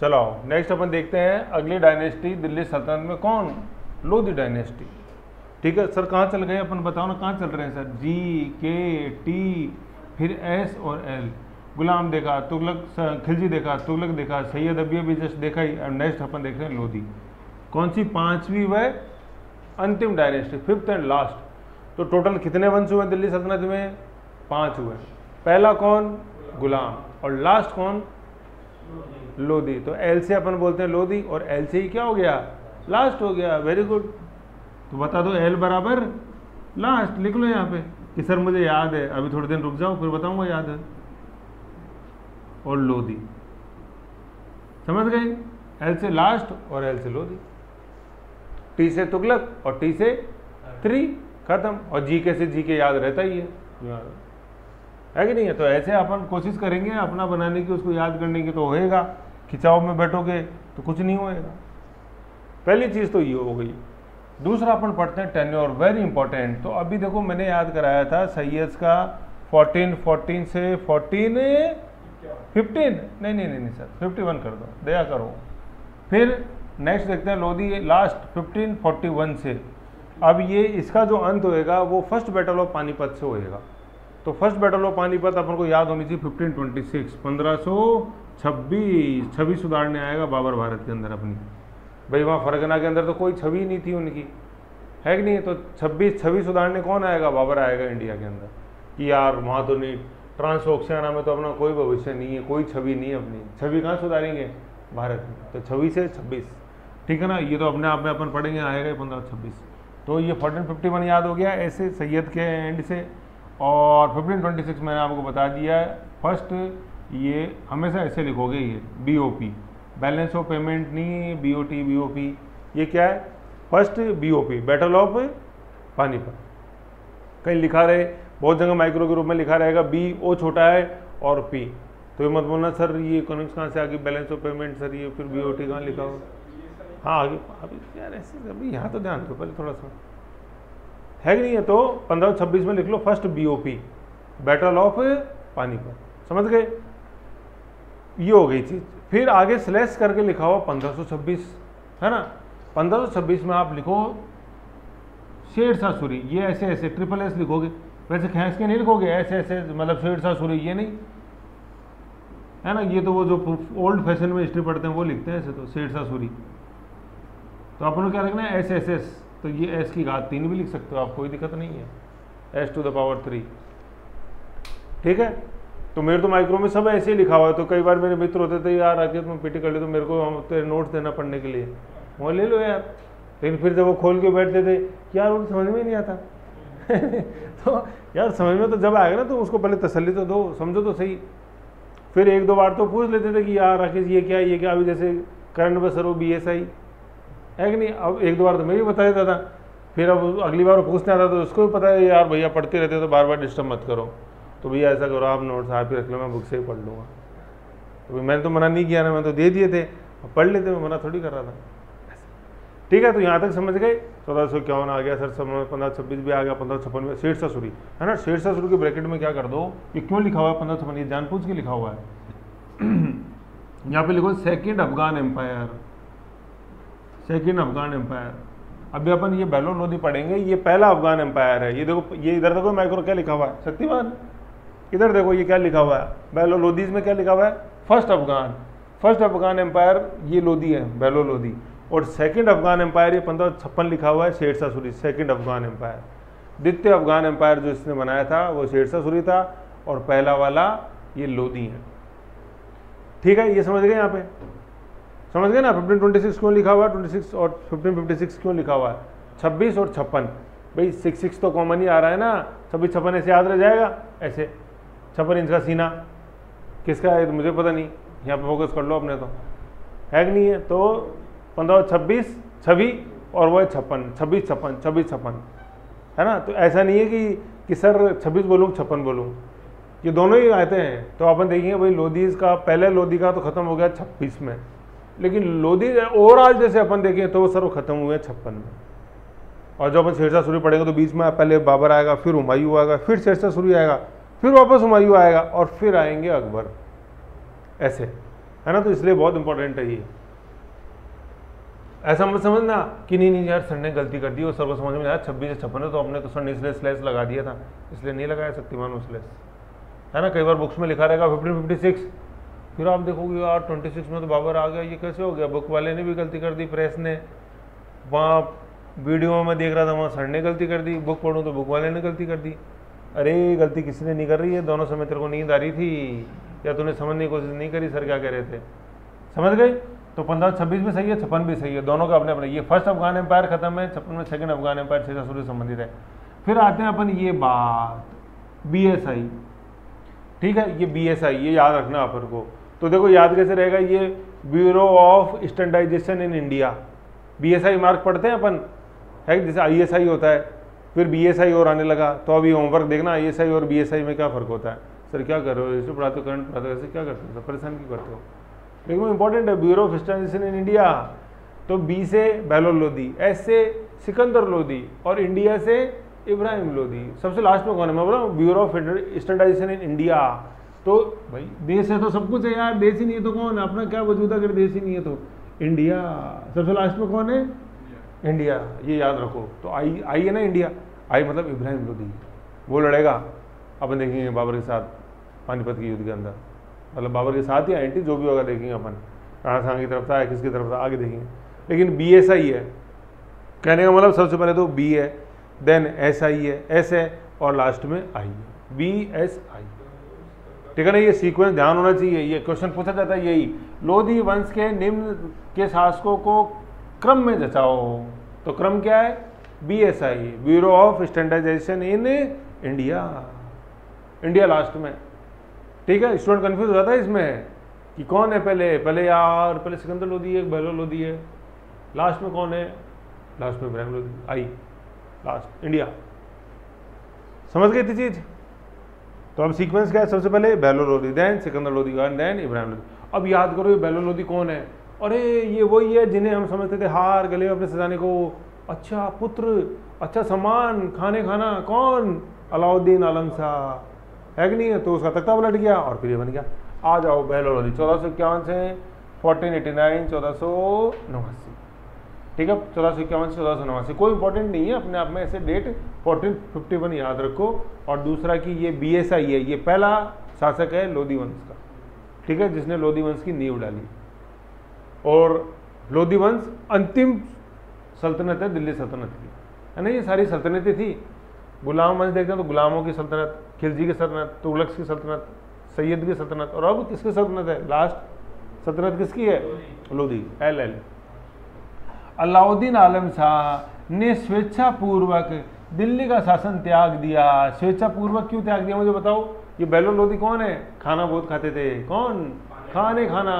चलो नेक्स्ट अपन देखते हैं अगली डायनेस्टी दिल्ली सल्तनत में कौन, लोधी डायनेस्टी। ठीक है सर, कहाँ चल गए अपन, बताओ ना कहाँ चल रहे हैं सर, जी के टी फिर एस और एल। गुलाम देखा, तुगलक, खिलजी देखा, तुगलक देखा, सैयद अभी अभी जस्ट देखा ही। अब नेक्स्ट अपन देख रहे हैं लोधी। कौन सी, पांचवी व अंतिम डायनेस्टी, फिफ्थ एंड लास्ट। तो टोटल कितने वंश हुए दिल्ली सल्तनत में, 5 हुए। पहला कौन, गुलाम, और लास्ट कौन, लोधी। तो एल से अपन बोलते हैं लोधी, और एल से ही क्या हो गया, लास्ट हो गया। Very good. तो बता दो एल बराबर लास्ट, लिख लो यहाँ पे कि सर मुझे याद है, अभी थोड़े दिन रुक जाओ फिर बताऊंगा याद है। और लोधी, समझ गए, एल से लास्ट और एल से लोधी। टी से तुगलक और टी से 3, खत्म। और जी के से जी के याद रहता ही है कि नहीं है। तो ऐसे अपन कोशिश करेंगे अपना बनाने की, उसको याद करने की, तो होएगा। खिंचाव में बैठोगे तो कुछ नहीं होएगा। पहली चीज तो ये हो गई। दूसरा अपन पढ़ते हैं टेन्योर, वेरी इंपॉर्टेंट। तो अभी देखो मैंने याद कराया था सैयद का 14 से 15 नहीं सर 51 कर दो, दया करो। फिर नेक्स्ट देखते हैं लोधी लास्ट 1541 से। अब ये इसका जो अंत होएगा वो फर्स्ट बैटल ऑफ पानीपत से होएगा। तो फर्स्ट बैटल ऑफ पानीपत अपन को याद होनी चाहिए 1526, 1526 सुधारने आएगा बाबर भारत के अंदर अपनी। भाई वहाँ फरगना के अंदर तो कोई छवि नहीं थी उनकी, है कि नहीं। तो 26 सुधारने कौन आएगा, बाबर आएगा इंडिया के अंदर। कि यार वहाँ तो नहीं, ट्रांसओक्सियाना में तो अपना कोई भविष्य नहीं है, कोई छवि नहीं है अपनी, छवि कहाँ सुधारेंगे, भारत में। तो 26 से 26, ठीक है ना। ये तो अपने आप में अपन पढ़ेंगे, आएगा 1526। तो ये 1451 याद हो गया ऐसे सैयद के एंड से। और 1526 मैंने आपको बता दिया है। फर्स्ट ये हमेशा ऐसे लिखोगे, ये BOP, बैलेंस ऑफ पेमेंट नहीं, BOP। ये क्या है, first BOP, battle of Panipat. कहीं लिखा रहे, बहुत जगह माइक्रो के रूप में लिखा रहेगा BO छोटा है और P। तो ये मत बोलना सर ये इकोनॉमिक्स कहाँ से आ गई, बैलेंस ऑफ पेमेंट सर ये फिर BOT कहाँ लिखा हो। हाँ आगे अभी यार ऐसे अभी यहाँ तो ध्यान दो पहले थोड़ा सा, है कि नहीं है। तो 1526 में लिख लो first BOP, battle of Panipat, समझ गए। ये हो गई चीज। फिर आगे स्लैश करके लिखा हुआ 1526, है ना। 1526 में आप लिखो शेरशाह सूरी, ये ऐसे ऐसे ट्रिपल S लिखोगे, वैसे खींच के नहीं लिखोगे, ऐसे ऐसे मतलब शेरशाह सूरी ये नहीं, है ना। ये तो वो जो ओल्ड फैशन में हिस्ट्री पढ़ते हैं वो लिखते हैं ऐसे, तो शेरशाह सूरी। तो अपन को क्या लिखना है, SSS। तो ये S की घात 3 भी लिख सकते हो आप, कोई दिक्कत नहीं है, S⁻3, ठीक है। तो मेरे तो माइक्रो में सब ऐसे ही लिखा हुआ है। तो कई बार मेरे मित्र होते थे, यार आके तुम PT कर ले तो मेरे को तेरे नोट्स देना पढ़ने के लिए, वो ले लो यार। लेकिन फिर जब वो खोल के बैठते थे, यार वो समझ में ही नहीं आता तो यार समझ में तो जब आएगा ना तो उसको पहले तसल्ली तो दो, समझो तो सही। फिर 1-2 बार तो पूछ लेते थे कि यार राकेश ये क्या ये क्या। अभी जैसे करंट में सर वो BSI है कि नहीं, अब 1-2 बार तो मैं भी बता देता था। फिर अब अगली बार वो पूछने आता तो उसको भी पता है यार भैया पढ़ते रहते तो बार बार डिस्टर्ब मत करो, तो भैया ऐसा करो आप नोट्स आप ही रख लो, मैं बुक से ही पढ़ लूँगा। तो मैंने तो मना नहीं किया ना, मैं तो दे दिए थे, पढ़ लेते, मैं मना थोड़ी कर रहा था, ठीक है। तो यहाँ तक समझ गए। 1451 आ गया सर, 1526 भी आ गया, 1556 में शेरशाह सूरी, है ना। शेरशाह सूरी के ब्रैकेट में क्या कर दो, ये क्यों लिखा हुआ है 1556, ये जानबूझ के लिखा हुआ है यहाँ पे लिखो second Afghan empire, second Afghan empire. अभी अपन ये बैलो लोधी पढ़ेंगे, ये पहला अफगान एम्पायर है। ये देखो, ये इधर देखो माइक्रो क्या लिखा हुआ है, शक्तिमान। इधर देखो ये क्या लिखा हुआ है, बैलो लोधीज में क्या लिखा हुआ है, फर्स्ट अफगान एम्पायर, ये लोधी है बैलो लोधी। और सेकंड अफगान एम्पायर ये 1556 लिखा हुआ है, शेरशाह सूरी, सेकंड अफगान एम्पायर। द्वितीय अफगान एम्पायर जो इसने बनाया था वो शेरशाह सूरी था, और पहला वाला ये लोधी है, ठीक है। ये समझ गए, यहाँ पे समझ गए ना। 1526 क्यों लिखा हुआ है, 26 और 1556 क्यों लिखा हुआ है, 26 और 56। भाई 6 तो कॉमन ही आ रहा है ना, 26-56 ऐसे याद रह जाएगा। ऐसे 56 इंच का सीना किसका है तो मुझे पता नहीं, यहाँ पे फोकस कर लो अपने, तो है कि नहीं है। तो 1526 26 और वो है 56, 26-56 है ना। तो ऐसा नहीं है कि सर 26 बोलूँ 56 बोलूँ, ये दोनों ही आते हैं। तो अपन देखेंगे भाई लोधीज का, पहले लोधी का तो खत्म हो गया 26 में, लेकिन लोधी ओवरऑल जैसे अपन देखें तो सर वो खत्म हुए 56 में। और जब अपन शेरशाह सूरी पढ़ेंगे तो बीच में पहले बाबर आएगा, फिर हुमायूं आएगा, फिर शेरशाह सूरी आएगा, फिर वापस हुमायूं आएगा, और फिर आएंगे अकबर, ऐसे, है ना, तो इसलिए बहुत इंपॉर्टेंट है ये। ऐसा मत समझना कि नहीं यार सर ने गलती कर दी और सर को समझ में आया 26 से 56 है तो हमने तो सर ने इसलिए स्लैश लगा दिया था, इसलिए नहीं लगाया शक्तिमान में स्लैश, है ना। कई बार बुक्स में लिखा रहेगा 1556, फिर आप देखोगे यार 26 में तो बाबर आ गया, ये कैसे हो गया, बुक वाले ने भी गलती कर दी, प्रेस ने, वहाँ वीडियो में देख रहा था वहाँ सर ने गलती कर दी, बुक पढ़ूँ तो बुक वाले ने गलती कर दी। अरे गलती किसी ने नहीं कर रही है, दोनों समय तेरे को नींद आ रही थी या तूने समझने की कोशिश नहीं करी सर क्या कह रहे थे, समझ गए। तो 1526 भी सही है, 56 भी सही है, दोनों का अपने अपने। ये फर्स्ट अफगान एम्पायर खत्म है, 56 में सेकंड अफगान एम्पायर शेरशाह सूरी से संबंधित है। फिर आते हैं अपन ये बात BSI, ठीक है, ये BSI ये याद रखना अपन को। तो देखो याद कैसे रहेगा, ये bureau of standardization in India, BSI mark पढ़ते हैं अपन, है जैसे ISI होता है, फिर BSI और आने लगा। तो अभी होमवर्क देखना ISI और BSI में क्या फ़र्क होता है। सर क्या कर रहे हो, इसमें पढ़ाते हो, करंट पढ़ाते हो, ऐसे क्या करते हो, परेशान क्यों करते हो, लेकिन इंपॉर्टेंट है। Bureau of standardization in India, तो B से बेलोल लोदी, S से सिकंदर लोदी और इंडिया से इब्राहिम लोदी। सबसे लास्ट में कौन है, मैं बोला bureau of standardization in India. तो भाई देश है तो सब कुछ है यार, देश ही नहीं है तो कौन है, अपना क्या वजूद अगर देश ही नहीं है तो इंडिया। सबसे लास्ट में कौन है, इंडिया, ये याद रखो। तो आई है ना इंडिया, आई मतलब इब्राहिम लोदी, वो लड़ेगा, अपन देखेंगे बाबर के साथ पानीपत के युद्ध के अंदर, मतलब बाबर के साथ या एंटी जो भी होगा देखेंगे अपन, राणा सांगा की तरफ था या किसकी तरफ था आगे देखेंगे। लेकिन BSI है, कहने का मतलब सबसे पहले तो B है, देन SI है, S है और लास्ट में I है, BSI, ठीक है ना। ये सीक्वेंस ध्यान होना चाहिए, ये क्वेश्चन पूछा जाता है यही, लोधी वंश के निम्न के शासकों को क्रम में जचाओ। तो क्रम क्या है, BSI bureau of standardization in India, India last में, ठीक है। स्टूडेंट कंफ्यूज हो जाता है इसमें कि कौन है पहले यार, पहले सिकंदर लोदी है, बेलोल लोदी है, लास्ट में कौन है, लास्ट में इब्राहिम लोदी, आई लास्ट इंडिया, समझ गई थी चीज। तो अब सीक्वेंस क्या है, सबसे पहले बेलोल लोदी, देन सिकंदर लोदी, देन इब्राहिम लोदी। अब याद करो ये बेलोल लोदी कौन है, अरे ये वही है जिन्हें हम समझते थे हार गले में अपने सजाने को, अच्छा पुत्र, अच्छा सम्मान, खाने खाना, कौन, अलाउद्दीन आलम शाह, है कि नहीं है। तो उसका तख्ता पलट गया और फिर ये बन गया। आ जाओ बेलोल लोदी 1451 से 1489, 1489, ठीक है, 1451 से 1489, कोई इंपॉर्टेंट नहीं है अपने आप में, ऐसे डेट 1451 याद रखो। और दूसरा कि ये BSI है, ये पहला शासक है लोधी वंश का, ठीक है, जिसने लोधी वंश की नींव डाली। और लोधी वंश अंतिम सल्तनत है दिल्ली सल्तनत की, है ना। ये सारी सल्तनतें थी, गुलाम वंश देखते हैं तो गुलामों की सल्तनत, खिलजी की सल्तनत, तुगलक की सल्तनत, सैयद की सल्तनत, और अब किसकी सल्तनत है, लास्ट सल्तनत किसकी है, लोधी, LL। अलाउद्दीन आलम शाह ने स्वेच्छापूर्वक दिल्ली का शासन त्याग दिया। स्वेच्छापूर्वक क्यों त्याग दिया मुझे बताओ। ये बेलोल लोधी कौन है, खाना बहुत खाते थे, कौन, खाने खाना।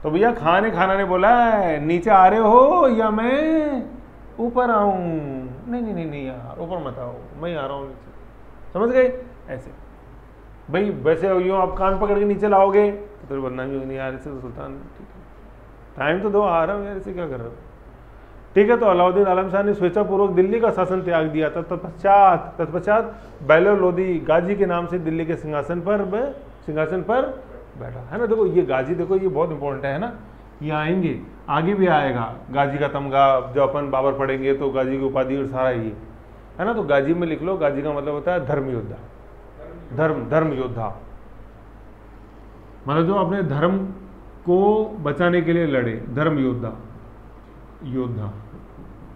तो भैया खाने खाना ने बोला है नीचे आ रहे हो या मैं ऊपर आऊं, नहीं नहीं नहीं नहीं यार ऊपर मत आओ, मैं आ रहा हूँ नीचे, समझ गए। ऐसे भाई वैसे यूँ आप कान पकड़ के नीचे लाओगे तो बदनामी होगी, यार इसे तो सुल्तान, टाइम तो दो, आ रहा हूँ यार, इसे क्या कर रहे हो, ठीक है। तो अलाउद्दीन आलम शाह ने स्वेच्छापूर्वक दिल्ली का शासन त्याग दिया। तत्पश्चात बेलोल लोधी गाजी के नाम से दिल्ली के सिंहासन पर बैठा, है ना। देखो ये गाजी, देखो ये बहुत इंपॉर्टेंट है ना, ये आएंगे आगे भी आएगा, गाजी का तमगा जब अपन बाबर पढ़ेंगे तो गाजी की उपाधि और सारा ये है ना। तो गाजी में लिख लो, गाजी का मतलब होता है धर्म योद्धा, धर्म योद्धा, मतलब जो अपने धर्म को बचाने के लिए लड़े, धर्म योद्धा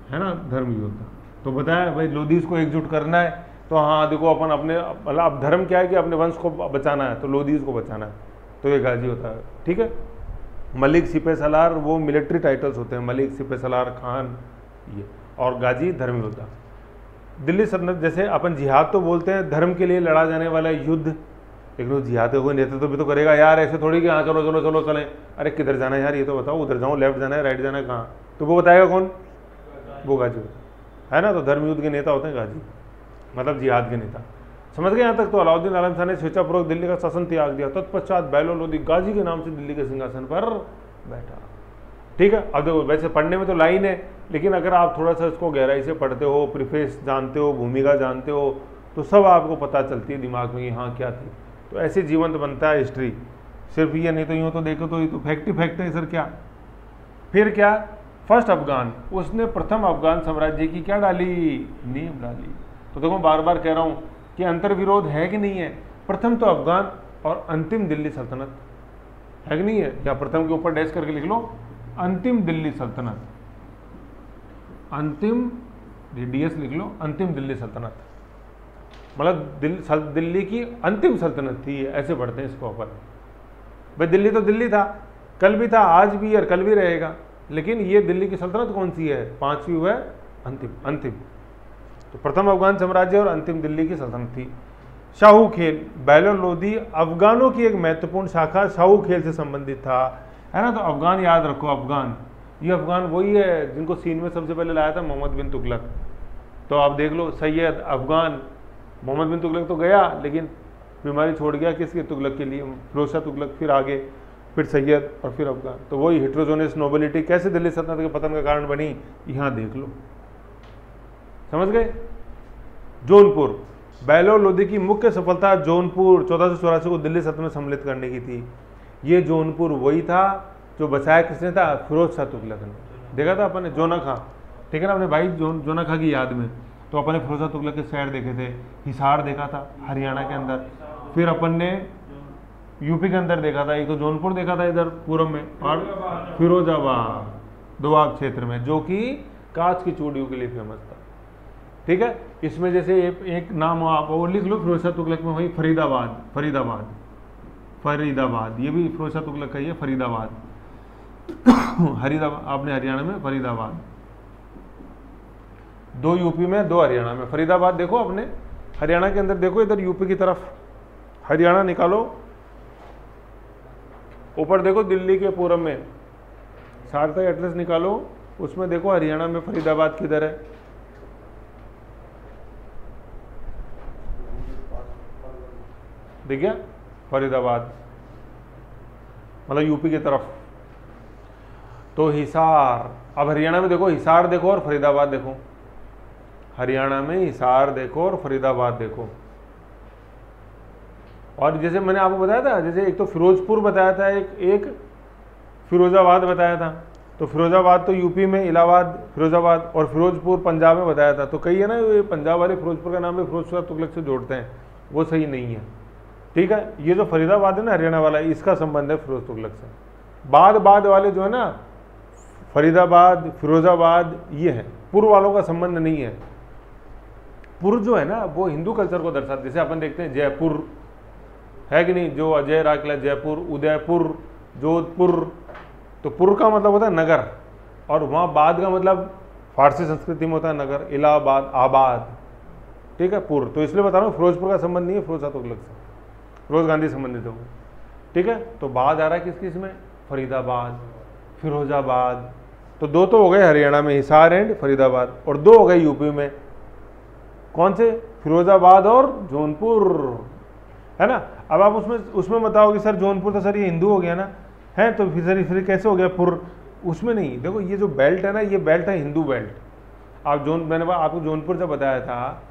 है ना, धर्म योद्धा। तो बताया भाई लोधीज को एकजुट करना है, तो हाँ देखो अपन अपने, मतलब अब धर्म क्या है कि अपने वंश को बचाना है, तो लोधीज को बचाना है, तो ये गाजी होता है, ठीक है। मलिक, सिपह सलार वो मिलिट्री टाइटल्स होते हैं, मलिक, सिपह सलार, खान, ये, और गाजी धर्म योद्धा। दिल्ली सल्तनत जैसे अपन जिहाद तो बोलते हैं धर्म के लिए लड़ा जाने वाला युद्ध, लेकिन वो जिहाद का कोई नेतृत्व भी तो करेगा यार, ऐसे थोड़ी कि हाँ चलो चलो चलो चलें, अरे किधर जाना है यार ये तो बताओ, उधर जाऊँ, लेफ्ट जाना है, राइट जाना है, कहाँ, तो वो बताएगा कौन, वो गाजी है ना। तो धर्म युद्ध के नेता होते हैं गाजी, मतलब जिहाद के नेता, समझ गए यहाँ तक। तो अलाउद्दीन आलम शाह ने स्वेच्छापूर्वक दिल्ली का शासन त्याग दिया। तत्पश्चात बेलोल लोधी गाजी के नाम से दिल्ली के सिंहासन पर बैठा, ठीक है। अब देखो वैसे पढ़ने में तो लाइन है, लेकिन अगर आप थोड़ा सा इसको गहराई से पढ़ते हो, प्रीफेस जानते हो, भूमिका जानते हो, तो सब आपको पता चलती है दिमाग में कि हाँ क्या थी। तो ऐसे जीवंत बनता है हिस्ट्री, सिर्फ ये नहीं तो यूँ तो देखो तो ये तो फैक्ट ही फैक्ट है सर। क्या फिर क्या, फर्स्ट अफगान, उसने प्रथम अफगान साम्राज्य की क्या डाली, नींव डाली। तो देखो बार बार कह रहा हूँ कि अंतर्विरोध है कि नहीं है। प्रथम तो अफगान और अंतिम दिल्ली सल्तनत है कि नहीं है, या प्रथम के ऊपर डैश करके लिख लो अंतिम दिल्ली सल्तनत, अंतिम डीएस लिख लो अंतिम दिल्ली सल्तनत, मतलब दिल्ली की अंतिम सल्तनत थी, ऐसे पढ़ते हैं इसको अपन। भाई दिल्ली तो दिल्ली था, कल भी था, आज भी और कल भी रहेगा, लेकिन ये दिल्ली की सल्तनत कौन सी है, पांचवी हुआ है अंतिम। अंतिम तो प्रथम अफगान साम्राज्य और अंतिम दिल्ली की सल्तनत थी। शाहू खेल, बैलो लोदी अफगानों की एक महत्वपूर्ण शाखा शाहू खेल से संबंधित था, है ना। तो अफगान याद रखो, अफगान, ये अफगान वही है जिनको सीन में सबसे पहले लाया था मोहम्मद बिन तुगलक। तो आप देख लो, सैयद, अफगान, मोहम्मद बिन तुगलक तो गया लेकिन बीमारी छोड़ गया किसके, तुगलक के लिए, फिरोज शाह तुगलक, फिर आगे, फिर सैयद और फिर अफगान। तो वही हेट्रोजोनियस नोबिलिटी कैसे दिल्ली सल्तनत के पतन का कारण बनी, यहाँ देख लो, समझ गए। जौनपुर, बैलो लोदी की मुख्य सफलता जौनपुर 1484 को दिल्ली सल्तनत में सम्मिलित करने की थी। ये जौनपुर वही था जो बचाया किसने था, फिरोज शाह तुगलक ने। देखा था अपन ने जोना खां, ठीक है ना, अपने भाई जोना खां की याद में। तो अपन ने फिरोज शाह तुगलक के शहर देखे थे, हिसार देखा था हरियाणा के अंदर, फिर अपन ने यूपी के अंदर देखा था, एक तो जौनपुर देखा था इधर पूर्व में, और फिरोजाबाद दोआब क्षेत्र में, जो कि कांच की चूड़ियों के लिए फेमस था। ठीक है, इसमें जैसे एक नाम आप और लिख लो फिरोज शाह तुगलक में, वही फरीदाबाद, फरीदाबाद, फरीदाबाद, ये भी फिरोज शाह तुगलक का ही है, फरीदाबाद हरीदाबाद, आपने हरियाणा में फरीदाबाद, 2 यूपी में 2 हरियाणा में। फरीदाबाद देखो अपने हरियाणा के अंदर, देखो इधर यूपी की तरफ, हरियाणा निकालो, ऊपर देखो दिल्ली के पूर्व में सार्थक एटलस निकालो, उसमें देखो हरियाणा में फरीदाबाद किधर है, देखिए फरीदाबाद, मतलब यूपी की तरफ। तो हिसार, अब हरियाणा में देखो हिसार देखो और फरीदाबाद देखो, हरियाणा में हिसार देखो और फरीदाबाद देखो। और जैसे मैंने आपको बताया था, जैसे एक तो फिरोजपुर बताया था, एक फिरोजाबाद बताया था। तो फिरोजाबाद तो यूपी में, इलाहाबाद फिरोजाबाद, और फिरोजपुर पंजाब में बताया था। तो कई है ना ये पंजाब वाले फिरोजपुर का नाम भी फिरोज शाह तुगलक से जोड़ते हैं, वो सही नहीं है। ठीक है, ये जो फरीदाबाद है ना हरियाणा वाला, इसका संबंध है फिरोज तुगलक से। बाद वाले जो है ना फरीदाबाद, फिरोजाबाद, ये है, पूर्व वालों का संबंध नहीं है। पूर्व जो है ना वो हिंदू कल्चर को दर्शाते, जैसे अपन देखते हैं जयपुर है कि नहीं, जो अजय राय किला, जयपुर, उदयपुर, जोधपुर। तो पुर का मतलब होता है नगर, और वहाँ बाद का मतलब फारसी संस्कृति में होता है नगर, इलाहाबाद, आबाद। ठीक है, पुर। तो इसलिए बता रहा हूँ फिरोजपुर का संबंध नहीं है फिरोज शाह तुगलक से, फिरोज गांधी संबंधित होंगे। ठीक है, तो बाद आ रहा है किस किस में, फरीदाबाद, फिरोजाबाद। तो 2 तो हो गए हरियाणा में, हिसार एंड फरीदाबाद, और 2 हो गए यूपी में, कौन से, फिरोजाबाद और जौनपुर, है ना। अब आप उसमें बताओ कि सर जौनपुर तो सर ये हिंदू हो गया ना, है, तो फिर कैसे हो गया पुर, उसमें नहीं। देखो ये जो बेल्ट है ना, ये बेल्ट है हिंदू बेल्ट। आप मैंने आपको जौनपुर जब बताया था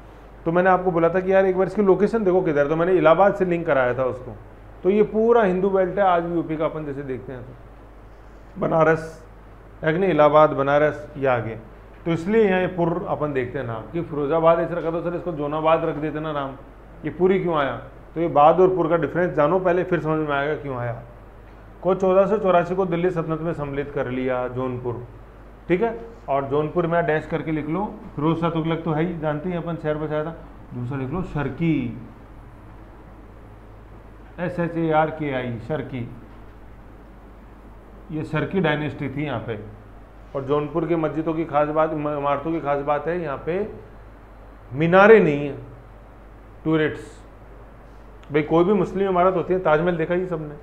तो मैंने आपको बोला था कि यार एक बार इसकी लोकेशन देखो किधर, तो मैंने इलाहाबाद से लिंक कराया था उसको। तो ये पूरा हिंदू बेल्ट है आज भी यूपी का, अपन जैसे देखते हैं तो बनारस है कि नहीं, इलाहाबाद, बनारस, ये आगे। तो इसलिए यहाँ पुर अपन देखते हैं नाम, कि फिरोजाबाद ऐसे रखा तो सर इसको जोनाबाद रख देते ना नाम, ये पूरी क्यों आया। तो ये बाद और पुर का डिफरेंस जानो पहले, फिर समझ में आएगा क्यों आया। को 1484 को दिल्ली सल्तनत में सम्मिलित कर लिया जौनपुर। ठीक है, और जौनपुर में डैश करके लिख लो, फिरोज शाह तुगलक तो है ही, जानते हैं अपन, शहर बसाया था। दूसरा लिख लो शर्की, SHARKI, शर्की, ये शर्की डायनेस्टी थी यहाँ पे। और जौनपुर के मस्जिदों की खास बात, इमारतों की खास बात है, यहाँ पे मीनारे नहीं है, टूरेट्स। भाई कोई भी मुस्लिम इमारत होती है, ताजमहल देखा ही सबने,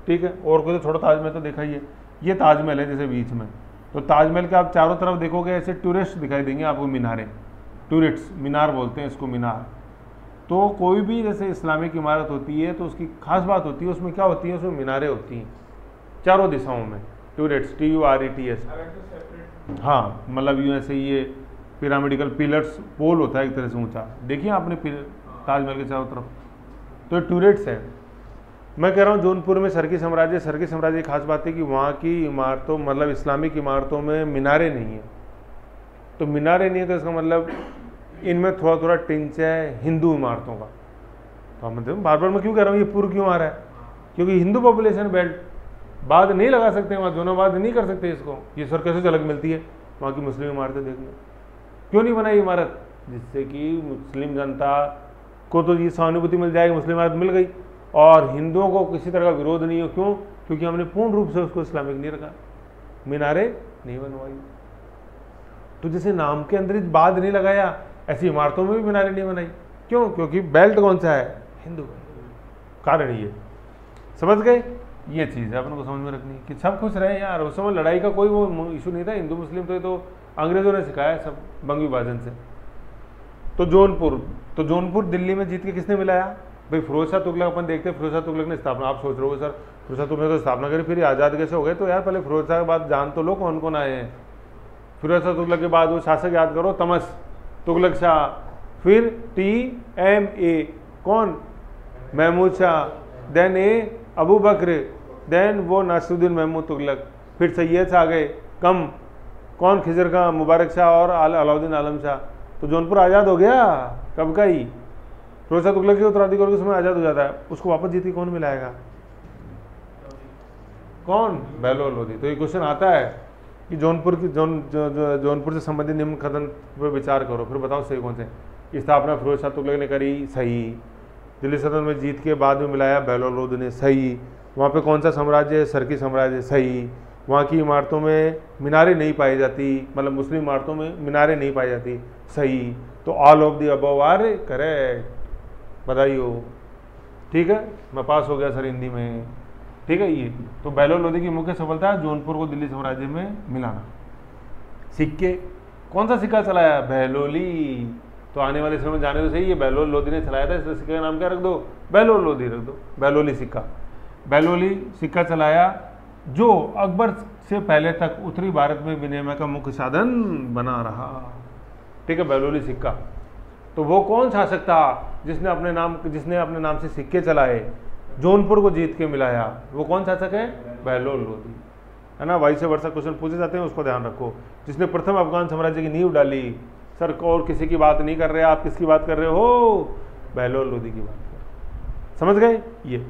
ठीक है, और कोई तो छोटा ताजमहल तो देखा ही है, ये ताजमहल है जैसे बीच में। तो ताजमहल के आप चारों तरफ देखोगे ऐसे टूरिस्ट दिखाई देंगे आपको, मीनारे, टूरिट्स, मीनार बोलते हैं इसको, मीनार। तो कोई भी जैसे इस्लामिक इमारत होती है तो उसकी खास बात होती है, उसमें क्या होती है, उसमें मीनारें होती हैं चारों दिशाओं में, टूरेट्स, TURETS। हाँ, मतलब यूँ ऐसे ये पिरामिडिकल पिलर्स, पोल होता है एक तरह से ऊंचा, देखिए आपने ताजमहल के चारों तरफ, तो टूरेट्स है। मैं कह रहा हूँ जौनपुर में सरकी साम्राज्य की खास बात है कि वहाँ की इमारतों मतलब इस्लामिक इमारतों में मीनारें नहीं है। तो मीनारें नहीं है तो इसका मतलब इनमें थोड़ा थोड़ा टिंच है हिंदू इमारतों का। तो मतलब बार बार मैं क्यों कह रहा हूँ ये पूर्व क्यों आ रहा है, क्योंकि हिंदू पॉपुलेशन बेल्ट, बाद नहीं लगा सकते वहाँ, दोनों बाद नहीं कर सकते इसको। ये सर कैसे झलक मिलती है वहाँ की मुस्लिम इमारतें देख लो, क्यों नहीं बनाई इमारत, जिससे कि मुस्लिम जनता को तो ये सहानुभूति मिल जाएगी, मुस्लिम इमारत मिल गई और हिंदुओं को किसी तरह का विरोध नहीं हो। क्यों? क्योंकि हमने पूर्ण रूप से उसको इस्लामिक नहीं रखा, मीनारें नहीं बनवाई। तो जैसे नाम के अंदर बाद नहीं लगाया, ऐसी इमारतों में भी मीनारें नहीं बनाई। क्यों? क्योंकि बेल्ट कौन सा है? हिंदू। कारण ये समझ गए, ये चीज़ है अपन को समझ में रखनी कि सब खुश रहे यार। उस समय लड़ाई का कोई वो इशू नहीं था, हिंदू मुस्लिम तो अंग्रेजों ने सिखाया सब बंग विभाजन से। तो जौनपुर दिल्ली में जीत के किसने मिलाया भाई? फिरोज शाह तुगलक। अपन देखते हैं फिरोज शाह तुगलक ने स्थापना, आप सोच रहे हो सर फिरोज शाह तुगलक ने तो स्थापना करी फिर आज़ाद कैसे हो गए? तो यार पहले फिरोज शाह के बाद जान तो लो कौन कौन आए हैं। फिरोज शाह तुगलक के बाद वो शासक याद करो, तमस तुगलक शाह, फिर TMA कौन? महमूद शाह, देन अबू बकर, देन वो नासिरुद्दीन महमूद तुगलक, फिर सैयद आ गए कम, कौन? खिजर खां, मुबारक शाह और अलाउद्दीन आलम शाह। तो जौनपुर आज़ाद हो गया कब का ही, फिरोज शाह तुगलक के उत्तराधिकारी के समय आज़ाद हो जाता है। उसको वापस जीत के कौन मिलाएगा? कौन? बहलोल लोधी। तो ये क्वेश्चन आता है कि जौनपुर से संबंधित निम्न कथन पर विचार करो, फिर बताओ सही कौन से। स्थापना फिरोज शाह तुगलक ने करी, सही। दिल्ली सल्तनत में जीत के बाद में मिलाया, बहलोल लोधी ने, सही। वहाँ पे कौन सा साम्राज्य है? सरकी साम्राज्य, सही। वहाँ की इमारतों में मीनारें नहीं पाई जाती, मतलब मुस्लिम इमारतों में मीनारें नहीं पाई जाती, सही। तो all of the above are correct, बधाई हो। ठीक है, मैं पास हो गया सर हिंदी में। ठीक है, ये तो बहलोल लोधी की मुख्य सफलता है जौनपुर को दिल्ली साम्राज्य में मिलाना। सिक्के, कौन सा सिक्का चलाया? बहलोली। तो आने वाले समय में जाने तो सही, ये बहलोल लोधी ने चलाया था, इसलिए सिक्के का नाम क्या रख दो? बहलोल लोधी रख दो, बहलोली सिक्का। बहलोली सिक्का चलाया जो अकबर से पहले तक उत्तरी भारत में विनिमय का मुख्य साधन बना रहा। ठीक है, बहलोली सिक्का। तो वो कौन शासक था जिसने अपने नाम से सिक्के चलाए, जौनपुर को जीत के मिलाया? वो कौन शासक है? बहलोल लोधी, है ना। वाइस वर्षा क्वेश्चन पूछे जाते हैं, उसको ध्यान रखो। जिसने प्रथम अफगान साम्राज्य की नींव डाली। सर और किसी की बात नहीं कर रहे, आप किसकी बात कर रहे हो? बहलोल लोधी की बात कर, समझ गए ये।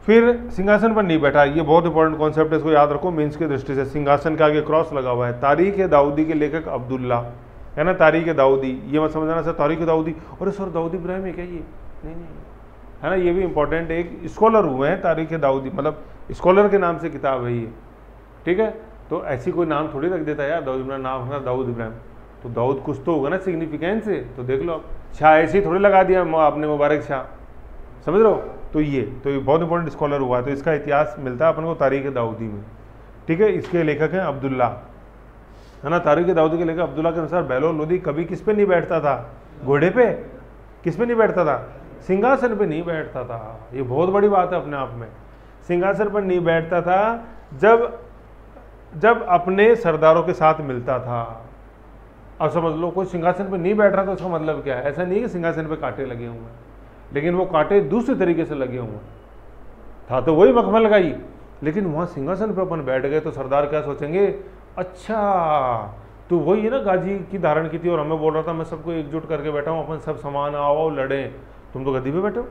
फिर सिंहासन पर नहीं बैठा, ये बहुत इंपॉर्टेंट कॉन्सेप्ट है, इसको याद रखो मेंस की दृष्टि से। सिंहासन के आगे क्रॉस लगा हुआ है, तारीख दाऊदी के लेखक अब्दुल्ला, है ना। तारीख दाऊदी, ये मत समझना सर तारीख दाऊदी और सर दाऊद इब्राहिम है क्या ये? नहीं, है ना। ये भी इंपॉर्टेंट एक स्कॉलर हुए हैं, तारीख दाऊदी, मतलब स्कॉलर के नाम से किताब है ये। ठीक है, तो ऐसी कोई नाम थोड़ी रख देता है यार, दाऊद इब्राहिम नाम है दाऊद इब्राहिम, तो दाऊद कुछ तो होगा ना सिग्निफिकेंस से। तो देख लो, शाह ऐसे ही थोड़ी लगा दिया आपने मुबारक शाह, समझ लो। तो ये बहुत इंपॉर्टेंट स्कॉलर हुआ है, तो इसका इतिहास मिलता है अपन को तारीख दाऊदी में। ठीक है, इसके लेखक हैं अब्दुल्ला, है ना। तारीख दाऊदी के लेखक अब्दुल्ला के अनुसार बहलोल लोधी कभी किस पे नहीं बैठता था? घोड़े पे। किस पे नहीं बैठता था? सिंहासन पे नहीं बैठता था। ये बहुत बड़ी बात है अपने आप में। सिंहासन पर नहीं बैठता था जब अपने सरदारों के साथ मिलता था। अब समझ लो, कोई सिंहासन पर नहीं बैठ रहा तो उसका मतलब क्या है? ऐसा नहीं है कि सिंहासन पे कांटे लगे हुए हैं, लेकिन वो कांटे दूसरे तरीके से लगे हुए था, तो वही मखमल लगाई, लेकिन वहाँ सिंहासन पे अपन बैठ गए तो सरदार क्या सोचेंगे? अच्छा तो वही है ना, गाजी की धारण की थी और हमें बोल रहा था मैं सबको एकजुट करके बैठा हूँ, अपन सब समान आओ लड़ें, तुम तो गद्दी पे बैठे हो।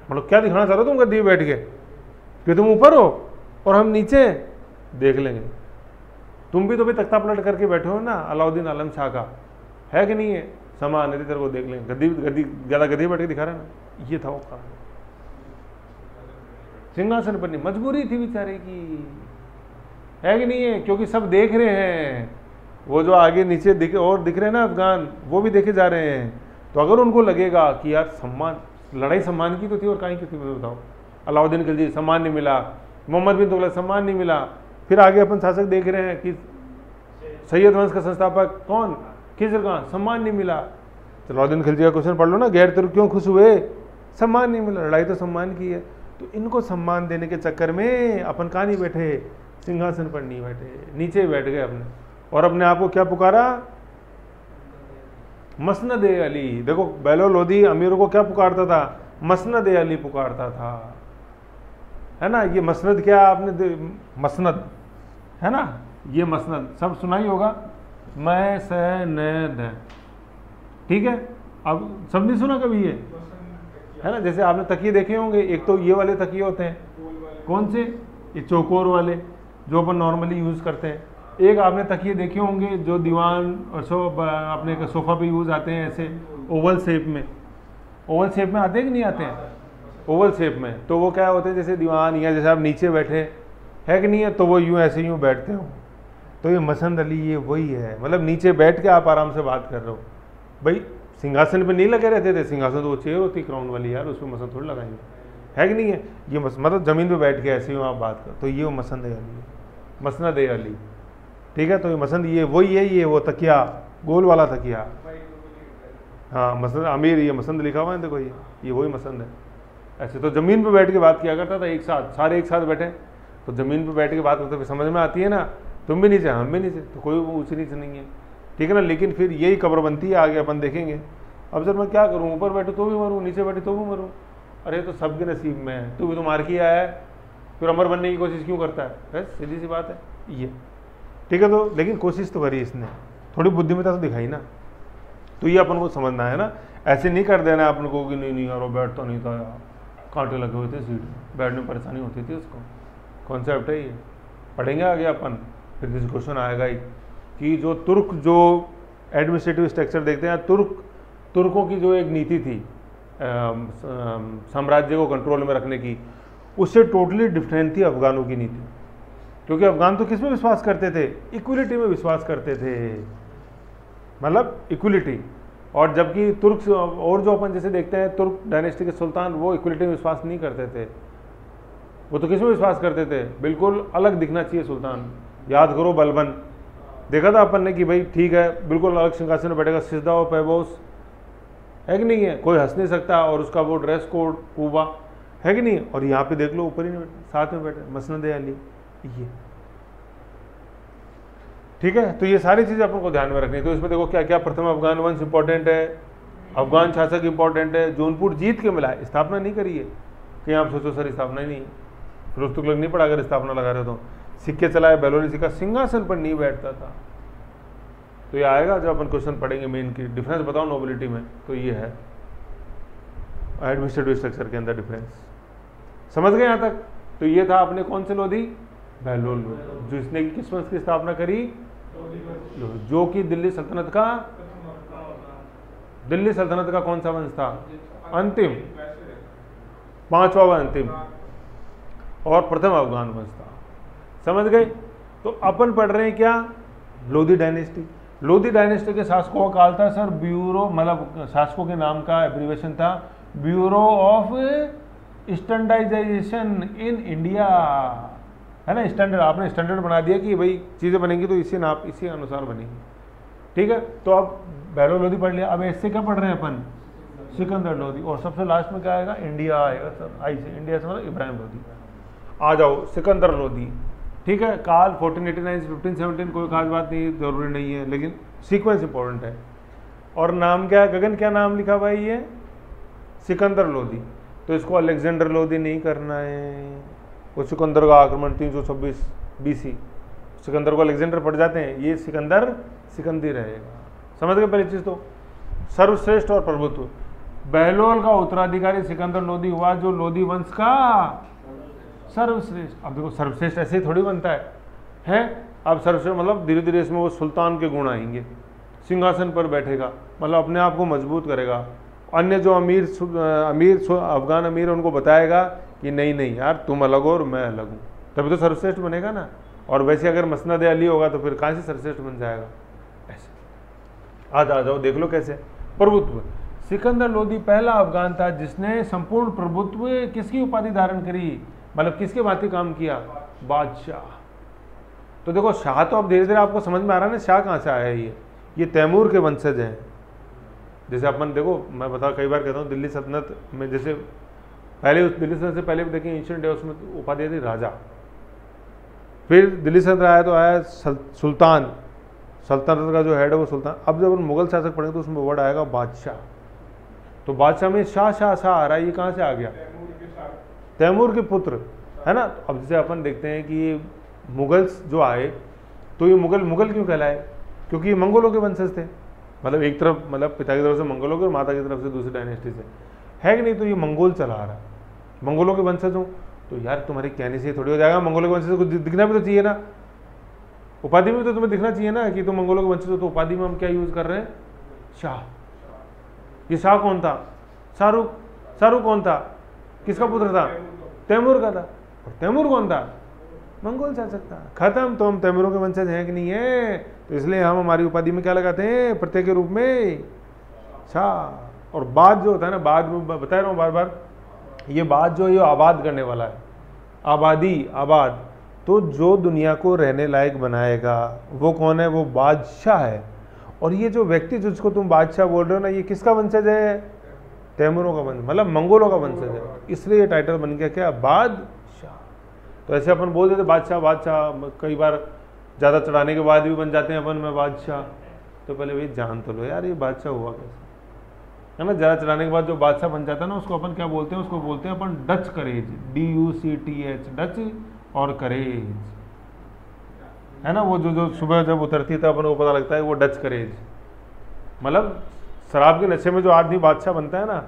मतलब क्या दिखाना चाह रहे हो तुम गद्दी पे बैठ के कि तुम ऊपर हो और हम नीचे? देख लेंगे। तुम भी तो भी तख्ता पलट करके बैठे हो ना, अलाउद्दीन आलम शाह का है कि नहीं है? समान है, तेरे को देख लेंगे। गद्दी ज़्यादा गद्दी बैठ के दिखा रहा है ना, ये था वो कारण। सिंहासन पर नहीं, मजबूरी थी बेचारे की, है कि नहीं है? क्योंकि सब देख रहे हैं, वो जो आगे नीचे दिख रहे हैं ना अफगान, वो भी देखे जा रहे हैं। तो अगर उनको लगेगा कि यार सम्मान, लड़ाई सम्मान की तो थी और काहे की थी बताओ? अलाउद्दीन खिलजी सम्मान नहीं मिला, मोहम्मद बिन तुगलक सम्मान नहीं मिला, फिर आगे अपन शासक देख रहे हैं कि सैयद वंश का संस्थापक कौन? खिजर खां, सम्मान नहीं मिला। तो अलाउद्दीन खिलजी का क्वेश्चन पढ़ लो ना, गैर तुर्क क्यों खुश हुए? सम्मान नहीं मिला, लड़ाई तो सम्मान की है। तो इनको सम्मान देने के चक्कर में अपन कहाँ नहीं बैठे? सिंहासन पर नहीं बैठे, नीचे बैठ गए अपने, और अपने आप को क्या पुकारा? मसनद ए अली। देखो बहलोल लोधी अमीरों को क्या पुकारता था? मसनद ए अली पुकारता था। है ना। ये मसनद क्या आपने मसनद है ना, ये मसनद सब सुना ही होगा, मैं से न द, ठीक है। अब सब नहीं सुना कभी ये, है ना। जैसे आपने तकिए देखे होंगे, एक तो ये वाले तकिए होते हैं, कौन से, ये चौकोर वाले जो अपन नॉर्मली यूज़ करते हैं। एक आपने तकिए देखे होंगे जो दीवान और अपने सोफ़ा पे यूज़ आते हैं, ऐसे ओवल शेप में, ओवल शेप में आते हैं कि नहीं आते हैं, ओवल शेप में। तो वो क्या होते हैं, जैसे दीवान या जैसे आप नीचे बैठे है कि नहीं है, तो वो यूँ ऐसे यूँ बैठते हो। तो ये मसंद अली ये वही है, मतलब नीचे बैठ के आप आराम से बात कर रहे हो। भाई सिंहासन पे नहीं लगे रहते थे, सिंहासन तो वो चेयर होती क्राउन वाली यार, उसमें मसंद थोड़ी लगाएंगे, है कि नहीं है। ये मतलब ज़मीन पे बैठ के ऐसे ही आप बात कर, तो ये वो मसंद अली है, मसनद अली, ठीक है। तो ये मसंद ये वही है, ये वो तकिया गोल वाला तकिया, हाँ मसंद आमिर, ये मसंद लिखा हुआ है देखो, ये वही मसंद है। ऐसे तो ज़मीन पे बैठ के बात किया करता था, एक साथ सारे एक साथ बैठे तो ज़मीन पे बैठ के बात करते, समझ में आती है ना, तुम भी नीचे हम भी नीचे, तो कोई ऊँच नीच नहीं है, ठीक है ना। लेकिन फिर यही कब्रबंदी आगे अपन देखेंगे। अब सर मैं क्या करूँ, ऊपर बैठे तो भी मरूँ, नीचे बैठे तो भी मरूँ, अरे तो सबके नसीब में है, तू भी तो मार के आया है, फिर अमर बनने की कोशिश क्यों करता है, बस सीधी सी बात है ये, ठीक है। तो लेकिन कोशिश तो करी इसने, थोड़ी बुद्धिमत्ता तो दिखाई ना, तो ये अपन को समझना है ना। ऐसे नहीं कर देना अपन को कि नहीं यार वो बैठता नहीं था यार, कांटे लगे हुए थे सीट में, बैठने में परेशानी होती थी उसको। कॉन्सेप्ट है ये, पढ़ेंगे आगे अपन, फिर किसी क्वेश्चन आएगा ही कि जो तुर्क जो एडमिनिस्ट्रेटिव स्ट्रक्चर देखते हैं, तुर्कों की जो एक नीति थी साम्राज्य को कंट्रोल में रखने की, उससे टोटली डिफरेंट थी अफगानों की नीति। क्योंकि अफगान तो किस में विश्वास करते थे, इक्वलिटी में विश्वास करते थे, मतलब इक्वलिटी। और जबकि तुर्क और जो अपन जैसे देखते हैं तुर्क डायनेस्टी के सुल्तान, वो इक्वलिटी में विश्वास नहीं करते थे, वो तो किस में विश्वास करते थे, बिल्कुल अलग दिखना चाहिए सुल्तान। याद करो बलबन, देखा था अपन ने कि भाई ठीक है बिल्कुल अलग सिंहासन में बैठेगा, सिजदा और पैबोस, है कि नहीं है, कोई हंस नहीं सकता, और उसका वो ड्रेस कोड पूबा, है कि नहीं। और यहाँ पे देख लो ऊपर ही नहीं बैठे, साथ में बैठे मसनद अली, ये ठीक है। तो ये सारी चीज़ें अपन को ध्यान में रखनी है। तो इसमें देखो क्या क्या, प्रथम अफगान वंश इंपॉर्टेंट है, अफगान शासक इंपॉर्टेंट है, जौनपुर जीत के मिला है, स्थापना नहीं करी है, कहीं आप सोचो सर स्थापना ही नहीं है, फिरोज तुगलक नहीं पड़ा अगर स्थापना लगा रहे हो तो। सिक्के चलाए, बेलोली सिक्का, सिंहासन पर नहीं बैठता था। तो ये आएगा जब अपन क्वेश्चन पढ़ेंगे मेन की, डिफरेंस बताओ नोबिलिटी में, तो ये है एडमिनिस्ट्रेटिव स्ट्रक्चर के अंदर डिफरेंस, समझ गए यहाँ तक। तो ये था अपने कौन से लोधी, बहलोल लोधी, जो इसने किस वंश की स्थापना करी, जो कि दिल्ली सल्तनत का, दिल्ली सल्तनत का कौन सा वंश था, अंतिम, पांचवा व अंतिम, और प्रथम अफगान वंश था, समझ गए। तो अपन पढ़ रहे हैं क्या, लोधी डायनेस्टी। लोधी डायनेस्टी के शासकों का काल था सर ब्यूरो, मतलब शासकों के नाम का एब्रीवेशन था bureau of standardization in India, है ना। स्टैंडर्ड, आपने स्टैंडर्ड बना दिया कि भाई चीज़ें बनेंगी तो इसी नाप इसी अनुसार बनेंगी, ठीक है। तो अब बहलोल लोधी पढ़ लिया, अब इससे क्या पढ़ रहे हैं अपन, सिकंदर लोधी, और सबसे लास्ट में क्या आएगा, इंडिया आएगा सर, आई से, इंडिया से मतलब इब्राहिम लोधी। आ जाओ सिकंदर लोधी, ठीक है। काल 1489 से 1517, कोई खास बात नहीं, जरूरी नहीं है, लेकिन सीक्वेंस इंपॉर्टेंट है। और नाम क्या, गगन क्या नाम लिखा हुआ है, ये सिकंदर लोधी। तो इसको अलेक्जेंडर लोधी नहीं करना है, वो सिकंदर का आक्रमण 326 BC, सिकंदर को अलेक्जेंडर पड़ जाते हैं, ये सिकंदर सिकंदी रहेगा, समझ गए पहली चीज़। तो सर्वश्रेष्ठ और प्रभुत्व, बहलोल का उत्तराधिकारी सिकंदर लोधी हुआ, जो लोधी वंश का सर्वश्रेष्ठ। अब देखो सर्वश्रेष्ठ ऐसे ही थोड़ी बनता है। अब सर्वश्रेष्ठ मतलब धीरे धीरे इसमें वो सुल्तान के गुण आएंगे, सिंहासन पर बैठेगा, मतलब अपने आप को मजबूत करेगा, अन्य जो अमीर अफगान अमीर है उनको बताएगा कि नहीं नहीं यार तुम अलग हो और मैं अलग हूँ, तभी तो सर्वश्रेष्ठ बनेगा ना। और वैसे अगर मसनद अली होगा तो फिर कहाँ से सर्वश्रेष्ठ बन जाएगा, ऐसे। आ जाओ देख लो कैसे। प्रभुत्व, सिकंदर लोधी पहला अफगान था जिसने संपूर्ण प्रभुत्व किसकी उपाधि धारण करी, मतलब किसके भांति काम किया, बादशाह। तो देखो शाह तो अब धीरे धीरे आपको समझ में आ रहा है ना, शाह कहाँ से आया है, ये तैमूर के वंशज हैं। जैसे अपन देखो, मैं बता कई बार कहता हूँ, दिल्ली सल्तनत में जैसे पहले उस दिल्ली सल्तनत से पहले भी देखें एंशिएंट है, उसमें उपाधि थी राजा, फिर दिल्ली सल्तनत आया तो आया सुल्तान, सल्तनत का जो हेड है वो सुल्तान। अब जब अपन मुगल शासक पढ़ेंगे तो उसमें वर्ड आएगा बादशाह। तो बादशाह में शाह शाह शाह आ रहा है, ये कहाँ से आ गया, तैमूर के पुत्र है ना। अब जैसे अपन देखते हैं कि मुगल्स जो आए, तो ये मुगल क्यों कहलाए? क्योंकि ये मंगोलों के वंशज थे, मतलब एक तरफ मतलब पिता की तरफ से मंगोलों के और माता की तरफ से दूसरी डायनेस्टी से, है कि नहीं। तो ये मंगोल चला आ रहा, मंगोलों के वंशज हो तो यार तुम्हारे कहने से थोड़ी हो जाएगा, मंगोलों के वंशज को दिखना भी तो चाहिए ना, उपाधि में तो तुम्हें दिखना चाहिए ना कि तुम मंगोलों के वंशज हो। तो उपाधि में हम क्या यूज कर रहे हैं? शाह। ये शाह कौन था? शाहरुख कौन था? किसका पुत्र था? तैमूर का था। और तैमूर कौन था? मंगोल शासक था। खत्म। तो हम तैमूरों के वंशज हैं कि नहीं है? तो इसलिए हम हमारी उपाधि में क्या लगाते हैं? प्रत्यय के रूप में शाह। और बाद जो होता है ना, बाद में बता रहा हूँ बार बार, ये बाद जो ये आबाद करने वाला है, आबाद। तो जो दुनिया को रहने लायक बनाएगा वो कौन है? वो बादशाह है। और ये जो व्यक्ति जिसको तुम बादशाह बोल रहे हो ना, ये किसका वंशज है? तैमूरों का वंशज, मतलब मंगोलों का वंशज है। इसलिए ये टाइटल बन गया क्या? बादशाह। तो ऐसे अपन बोल देते बादशाह, कई बार ज़्यादा चढ़ाने के बाद भी बन जाते हैं अपन में बादशाह। तो पहले भाई जान तो लो यार ये बादशाह हुआ कैसे, है ना। ज़्यादा चढ़ाने के बाद जो बादशाह बन जाता है ना, उसको अपन क्या बोलते हैं? उसको बोलते हैं अपन डच करेज, DUCTH, डच और करेज, है ना। वो जो सुबह जब उतरती है तो अपन को पता लगता है वो डच करेज, मतलब शराब के नशे में जो आदमी बादशाह बनता है ना,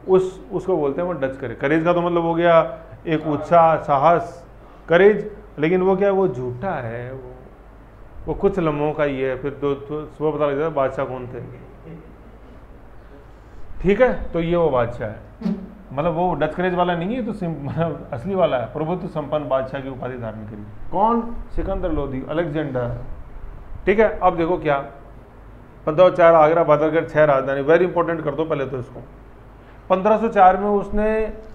उसको बोलते हैं वो डच करेज। करेज का तो मतलब हो गया एक उत्साह, साहस, करेज। लेकिन वो क्या है? वो झूठा है, वो कुछ लम्हों का ही है, फिर तो सुबह पता लग जाता है बादशाह कौन थे। ठीक है, तो ये वो बादशाह है, मतलब वो डच करेज वाला नहीं है, तो मतलब असली वाला है, प्रभुत्व संपन्न बादशाह की उपाधि धारण करी। कौन? सिकंदर लोधी, अलेक्जेंडर। ठीक है, अब देखो क्या 1504 आगरा, बादलगढ़ 6 राजधानी। वेरी इंपॉर्टेंट कर दो पहले तो इसको। 1504 में उसने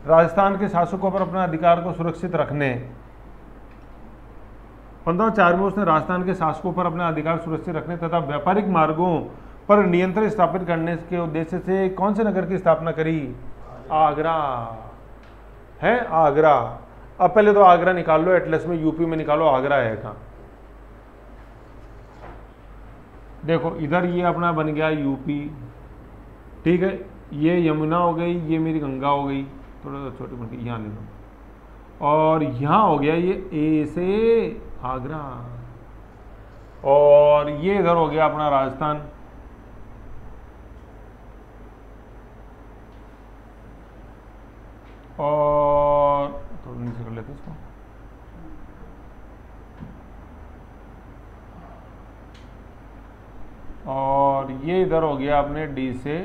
राजस्थान के शासकों पर अपने अधिकार को सुरक्षित रखने 1504 में उसने राजस्थान के शासकों पर अपने अधिकार सुरक्षित रखने तथा व्यापारिक मार्गों पर नियंत्रण स्थापित करने के उद्देश्य से कौन से नगर की स्थापना करी? आगरा है, आगरा। अब पहले तो आगरा निकाल लो एटलस में, यूपी में निकालो आगरा है कहाँ। देखो इधर ये अपना बन गया यूपी, ठीक है। ये यमुना हो गई, ये मेरी गंगा हो गई, थोड़ा सा छोटी बन गई, यहाँ ले लो। और यहाँ हो गया ये ए से आगरा, और ये इधर हो गया अपना राजस्थान। और थोड़ा नीचे कर लेते इसको। और ये इधर हो गया अपने डी से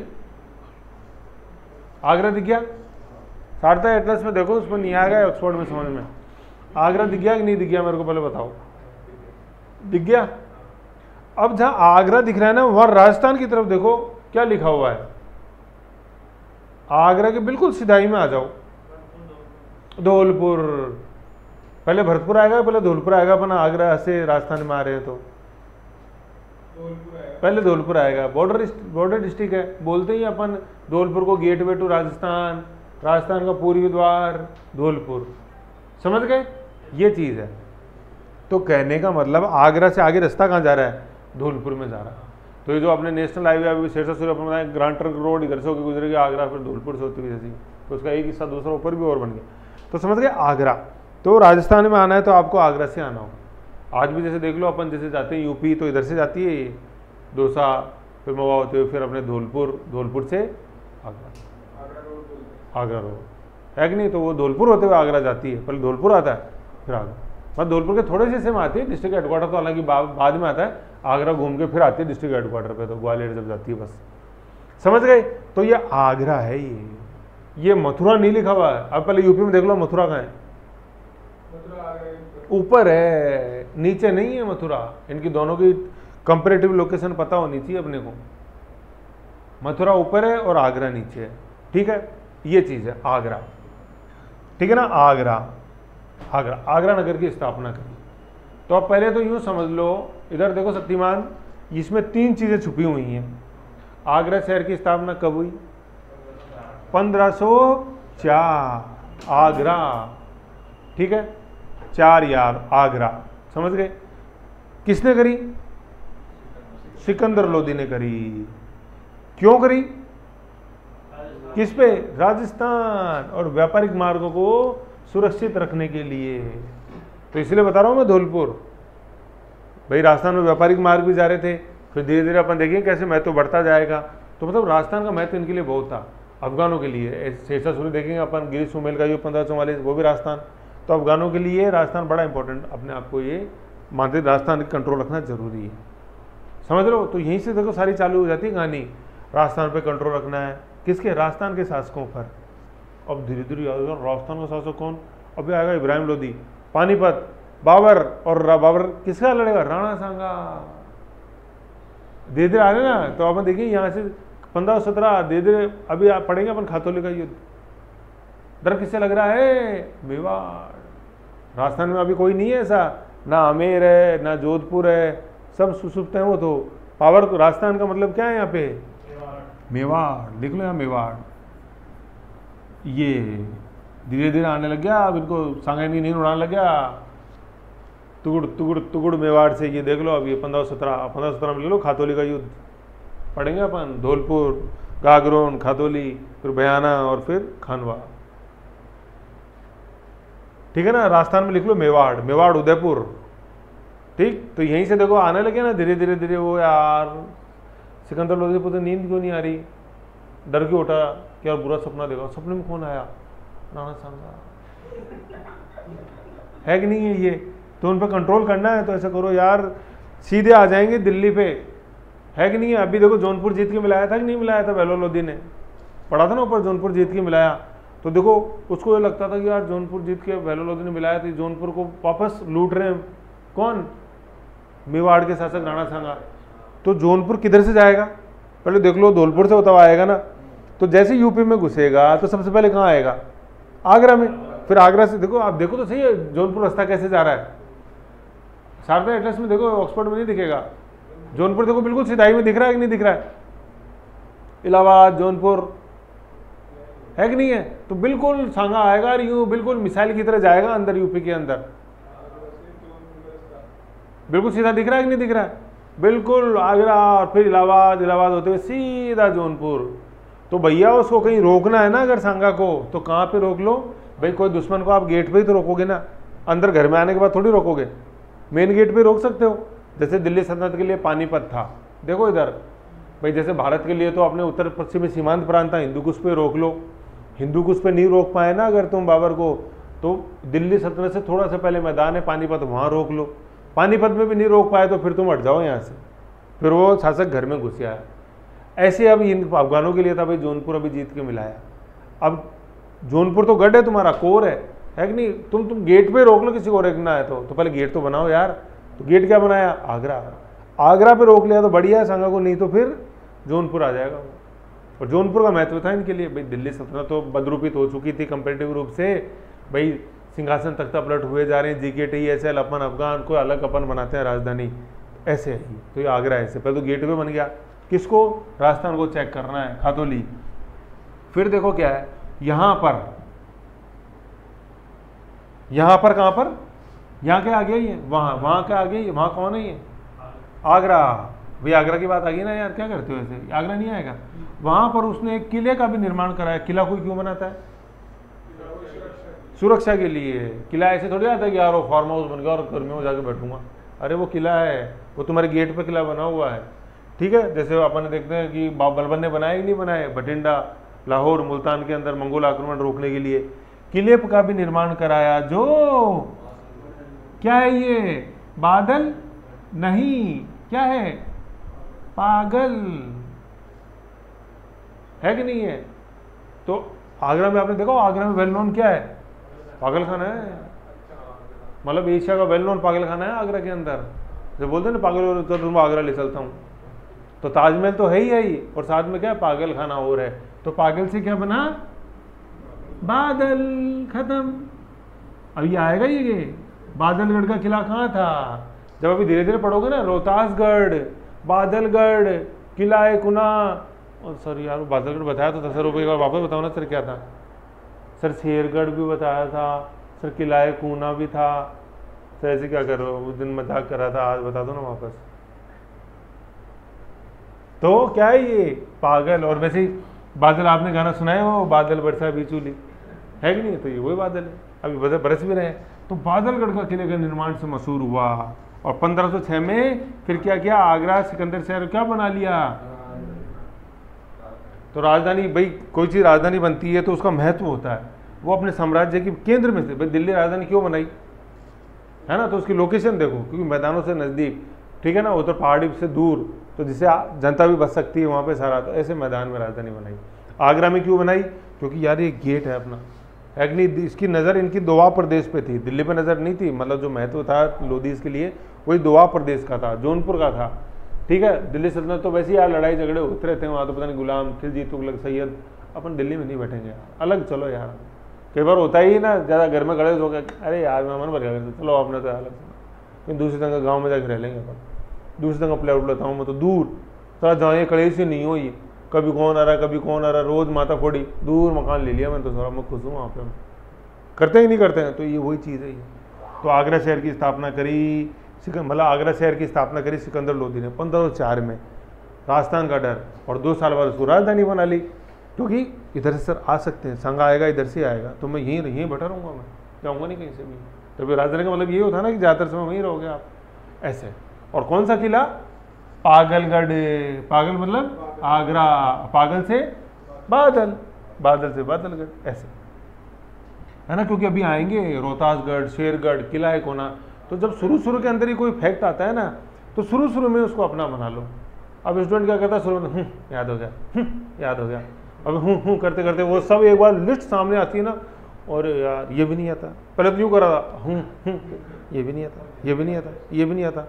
आगरा। दिख गया? सारदा एटलस में देखो, उसमें नहीं आएगा, ऑक्सफोर्ड में समझ में। आगरा दिख गया कि नहीं दिख गया? मेरे को पहले बताओ। दिख गया? अब जहां आगरा दिख रहा है ना, वहां राजस्थान की तरफ देखो क्या लिखा हुआ है। आगरा के बिल्कुल सिधाई में आ जाओ, धौलपुर। पहले भरतपुर आएगा, पहले धौलपुर आएगा। अपन आगरा से राजस्थान में आ रहे हैं तो पहले धौलपुर आएगा। बॉर्डर डिस्ट्रिक्ट है, बोलते ही अपन धौलपुर को गेटवे टू राजस्थान, राजस्थान का पूर्वी द्वार धौलपुर। समझ गए? ये चीज़ है। तो कहने का मतलब आगरा से आगे रास्ता कहाँ जा रहा है? धौलपुर में जा रहा है। तो ये जो अपने नेशनल हाईवे अभी सिरसा से अपन बताएं, ग्रांड ट्रंक रोड इधर से होकर गुजरेगी आगरा, फिर धौलपुर से होती हुई जैसी, तो उसका एक हिस्सा दूसरा ऊपर भी और बन गया। तो समझ गए? आगरा। तो राजस्थान में आना है तो आपको आगरा से आना होगा। आज भी जैसे देख लो, अपन जैसे जाते हैं यूपी तो इधर से जाती है ये दौसा, फिर मवा होते हुए फिर अपने धौलपुर से आगरा रोड है कि नहीं। तो वो धौलपुर होते हुए आगरा जाती है, पहले धौलपुर आता है फिर आगरा। मतलब धौलपुर के थोड़े से हिस्से में आती है, डिस्ट्रिक्ट हेडक्वार्टर तो हालांकि बाद में आता है। आगरा घूम के फिर आती है डिस्ट्रिक्ट हेडक्वार्टर पे, तो ग्वालियर जब जाती है बस। समझ गए? तो ये आगरा है। ये मथुरा नहीं लिखा हुआ है। अब पहले यूपी में देख लो मथुरा कहाँ है? ऊपर है, नीचे नहीं है मथुरा। इनकी दोनों की कंपेरेटिव लोकेशन पता होनी चाहिए अपने को। मथुरा ऊपर है और आगरा नीचे है, ठीक है। ये चीज है आगरा, ठीक है ना। आगरा नगर की स्थापना करी। तो अब पहले तो यूं समझ लो, इधर देखो शक्तिमान, इसमें 3 चीजें छुपी हुई हैं। आगरा शहर की स्थापना कब हुई? 1504 आगरा, ठीक है। 4 यार आगरा, समझ गए? किसने करी? सिकंदर लोधी ने करी। क्यों करी? किस पे? राजस्थान। और व्यापारिक मार्गों को सुरक्षित रखने के लिए। तो इसलिए बता रहा हूँ मैं धौलपुर। भाई राजस्थान में व्यापारिक मार्ग भी जा रहे थे, फिर धीरे धीरे अपन देखेंगे कैसे महत्व बढ़ता जाएगा। तो मतलब राजस्थान का महत्व इनके लिए बहुत था, अफगानों के लिए। शेरशाह सूरी देखेंगे अपन, गिरीश सुमेल का युद्ध 1544, वो भी राजस्थान। तो अफगानों के लिए राजस्थान बड़ा इंपॉर्टेंट, अपने आप को ये मानते राजस्थान कंट्रोल रखना जरूरी है, समझ लो। तो यहीं से देखो सारी चालू हो जाती है कहानी, राजस्थान पे कंट्रोल रखना है, किसके, राजस्थान के शासकों पर। अब धीरे धीरे राजस्थान का शासक कौन, अभी आएगा इब्राहिम लोदी, पानीपत, बाबर। और बाबर किसका लड़ेगा, राणा सांगा। धीरे धीरे आ रहे ना, तो अपन देखिए यहाँ से 1517 धीरे धीरे अभी आप पढ़ेंगे अपन खातौली का युद्ध। डर किससे लग रहा है, मेवाड़। राजस्थान में अभी कोई नहीं है ऐसा, ना आमेर है ना जोधपुर है, सब सुसुप्त हैं वो। तो पावर राजस्थान का मतलब क्या है यहाँ पे, मेवाड़। लिख लो यहाँ मेवाड़। ये धीरे धीरे आने लग गया, अब इनको सांगा की नींद उड़ाने लग गया, तुगुड़ तुगुड़ तुगुड़ मेवाड़ से। ये देख लो अभी 1517 में ले लो खातौली का युद्ध, पढ़ेंगे अपन। धौलपुर, गागरोन, खातौली, फिर बयाना और फिर खानवा, ठीक है ना। राजस्थान में लिख लो मेवाड़, मेवाड़ उदयपुर, ठीक। तो यहीं से देखो आने लगे ना धीरे धीरे धीरे। वो यार सिकंदर लोधी पुत्र नींद क्यों नहीं आ रही, डर क्यों उठा, क्या बुरा सपना देखा, सपने में कौन आया, राणा सांगा है कि नहीं है ये। तो उन पर कंट्रोल करना है, तो ऐसा करो यार, सीधे आ जाएंगे दिल्ली पे, है कि नहीं है। अभी देखो जौनपुर जीत के मिलाया था कि नहीं मिलाया था, बहलोल लोधी ने पढ़ा था ना ऊपर, जौनपुर जीत के मिलाया। तो देखो उसको ये लगता था कि यार जौनपुर जीत के बहलोल लोधी ने मिलाया, तो जौनपुर को वापस लूट रहे हैं कौन, मेवाड़ के शासक राणा सांगा। तो जौनपुर किधर से जाएगा, पहले देख लो, धौलपुर से होता हुआ आएगा ना। तो जैसे यूपी में घुसेगा तो सबसे पहले कहाँ आएगा, आगरा में। फिर आगरा से देखो, आप देखो तो सही है जौनपुर रास्ता कैसे जा रहा है। शारदा एटलस में देखो, ऑक्सफोर्ड में नहीं दिखेगा। जौनपुर देखो बिल्कुल सिधाई में दिख रहा है कि नहीं दिख रहा है, इलाहाबाद, जौनपुर, है कि नहीं है। तो बिल्कुल सांगा आएगा और यूं बिल्कुल मिसाइल की तरह जाएगा अंदर, यूपी के अंदर। बिल्कुल सीधा दिख रहा है कि नहीं दिख रहा है, बिल्कुल आगरा और फिर इलाहाबाद, इलाहाबाद होते हुए सीधा जौनपुर। तो भैया उसको कहीं रोकना है ना अगर सांगा को, तो कहाँ पे रोक लो भाई। कोई दुश्मन को आप गेट पे ही तो रोकोगे ना, अंदर घर में आने के बाद थोड़ी रोकोगे, मेन गेट पे रोक सकते हो। जैसे दिल्ली सल्तनत के लिए पानीपत था, देखो इधर भाई, जैसे भारत के लिए तो अपने उत्तर पश्चिमी सीमांत प्रांत था, हिंदू कुश पे रोक लो। हिंदू कुश पे नहीं रोक पाए ना अगर तुम बाबर को, तो दिल्ली सल्तनत से थोड़ा सा पहले मैदान है पानीपत, वहाँ रोक लो। पानीपत में भी नहीं रोक पाए तो फिर तुम हट जाओ यहाँ से, फिर वो शासक घर में घुस आया। ऐसे अब इन अफगानों के लिए था भाई, जौनपुर अभी जीत के मिलाया। अब जौनपुर तो गढ़ है तुम्हारा, कोर है कि नहीं। तुम गेट पे रोक लो किसी को रोकना है तो पहले गेट तो बनाओ यार। तो गेट क्या बनाया, आगरा। आगरा पे रोक लिया तो बढ़िया है सांगा को, नहीं तो फिर जौनपुर आ जाएगा। और जौनपुर का महत्व था इनके लिए भाई, दिल्ली सल्तनत तो बदरूपित हो चुकी थी कंपेरेटिव रूप से भाई, सिंहासन तख्ता पलट हुए जा रहे हैं, JKTSL अपन अफगान को अलग अपन बनाते हैं राजधानी, ऐसे है। तो ये आगरा ऐसे पहले तो गेटवे बन गया, किसको, राजस्थान को चेक करना है, खातौली। फिर देखो क्या है यहाँ पर कहाँ पर, यहाँ क्या आ गया ये, वहाँ क्या आ गया ये, वहाँ कौन है ये, आगरा। भाई आगरा की बात आ गई ना यार, क्या करते हो ऐसे, आगरा नहीं आएगा। वहाँ पर उसने एक किले का भी निर्माण कराया। किला कोई क्यों बनाता है, सुरक्षा के लिए। किला ऐसे थोड़ी आता है कि यार वो फार्म हाउस बन गया और गर्मियों में जाकर बैठूंगा, अरे वो किला है, वो तुम्हारे गेट पे किला बना हुआ है, ठीक है। जैसे अपन देखते हैं कि बलबन ने बनाए कि नहीं बनाए, बठिंडा, लाहौर, मुल्तान के अंदर मंगोल आक्रमण रोकने के लिए किले का भी निर्माण कराया। जो क्या है ये, बादल नहीं, क्या है, पागल, है कि नहीं है। तो आगरा में आपने देखो, आगरा में वेल नोन क्या है, पागल खाना है। मतलब एशिया का वेल नोन पागल खाना है आगरा के अंदर। जब बोलते हैं ना पागल हो तो तुम आगरा ले चलता हूँ, तो ताजमहल तो है ही, और साथ में क्या है, पागल खाना और है। तो पागल से क्या बना, बादल, खत्म। अब ये आएगा ये बादलगढ़ का किला कहाँ था, जब अभी धीरे धीरे पढ़ोगे ना, रोहतासगढ़, बादलगढ़, किला कुना। और सर यार बादलगढ़ बताया तो था सर, एक बार वापस बताओ ना सर क्या था। सर शेरगढ़ भी बताया था सर, किला कूना भी था सर। ऐसे क्या कर रहे हो, उस दिन मजाक कर रहा था, आज बता दो ना वापस। तो क्या है ये, पागल। और वैसे ही बादल, आपने गाना सुना है वो, बादल बरसा बिचूली, है कि नहीं, तो ये वही बादल है। अभी बरस भी रहे हैं। तो बादलगढ़ का किले का निर्माण से मशहूर हुआ, और 1506 में फिर क्या किया, आगरा सिकंदर शहर क्या बना लिया। तो राजधानी, भाई कोई चीज़ राजधानी बनती है तो उसका महत्व होता है, वो अपने साम्राज्य के केंद्र में से, भाई दिल्ली राजधानी क्यों बनाई है ना, तो उसकी लोकेशन देखो, क्योंकि मैदानों से नज़दीक, ठीक है ना, उधर पहाड़ी से दूर, तो जिससे जनता भी बच सकती है वहाँ पे सारा, तो ऐसे मैदान में राजधानी बनाई। आगरा में क्यों बनाई, क्योंकि यार ये गेट है अपना, है कि नहीं, इसकी नज़र इनकी दोआ प्रदेश पे थी, दिल्ली पे नज़र नहीं थी, मतलब जो महत्व था लोधी इसके लिए वही दोआ प्रदेश का था, जौनपुर का था, ठीक है। दिल्ली सल्तनत तो वैसे ही यार लड़ाई झगड़े होते रहते हैं वहाँ, तो पता नहीं गुलाम खिलजी तुगलक सैयद, अपन दिल्ली में नहीं बैठेंगे यार, अलग चलो यार। कई बार होता ही ना, ज़्यादा घर में खड़े हो गए, अरे यार मेहमान भर गया, चलो आपने तो अलग से, दूसरी जगह गाँव में जाकर रह लेंगे अपन, दूसरी जगह प्लेट लेता हूँ मैं तो दूर, थोड़ा जहाँ ये कड़े से नहीं हो, ये कभी कौन आ रहा कभी कौन आ रहा, रोज़ माता फोड़ी, दूर मकान ले लिया मैंने तो थोड़ा, मैं खुश हूँ वहाँ पे, करते ही नहीं करते हैं, तो ये वही चीज़ है ये। तो आगरा शहर की स्थापना करी मतलब आगरा शहर की स्थापना करी सिकंदर लोधी ने 1504 में, राजस्थान का डर, और 2 साल बाद उसको राजधानी बना ली, क्योंकि इधर से सर आ सकते हैं, संघ आएगा इधर से आएगा, तो मैं यहीं बैठा रहूँगा, मैं जाऊँगा नहीं कहीं से भी। तो फिर राजधानी का मतलब ये होता है ना कि ज़्यादातर समय वहीं रहोगे आप, ऐसे। और कौन सा किला, पागलगढ़, पागल मतलब आगरा, पागल से बादल, बादल से बादलगढ़, ऐसे है ना, क्योंकि अभी आएंगे रोहतासगढ़, शेरगढ़, किला है कोना, तो जब शुरू के अंदर ही कोई फैक्ट आता है ना, तो शुरू में उसको अपना बना लो। अब स्टूडेंट क्या करता है, शुरू में याद हो गया, याद हो गया, अब करते करते वो सब एक बार लिस्ट सामने आती है ना, और यार ये भी नहीं आता, पहले तो यूँ करा था, ये भी नहीं आता, ये भी नहीं आता, ये भी नहीं आता,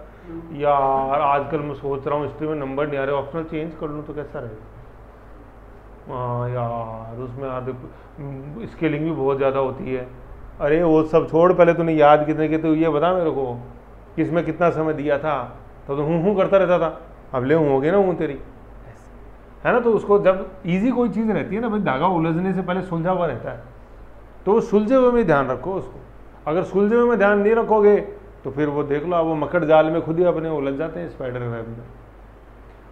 यार आजकल मैं सोच रहा हूँ हिस्ट्री में नंबर नहीं आ रहे, ऑप्शनल चेंज कर लूँ तो कैसा रहेगा। हाँ यार, उसमें यार स्केलिंग भी बहुत ज़्यादा होती है। अरे वो सब छोड़, पहले तूने याद कितने के, तो ये बता मेरे को किसमें कितना समय दिया था, तो हूँ करता रहता था, अब ले हो गई ना हूँ तेरी, है ना। तो उसको जब इजी कोई चीज़ रहती है ना भाई, धागा उलझने से पहले सुलझा हुआ रहता है, तो वो सुलझे हुए में ध्यान रखो उसको। अगर सुलझे हुए में ध्यान नहीं रखोगे तो फिर वो देख लो, अब वो मकड़ जाल में खुद ही अपने उलझ जाते हैं, स्पाइडर वेब में,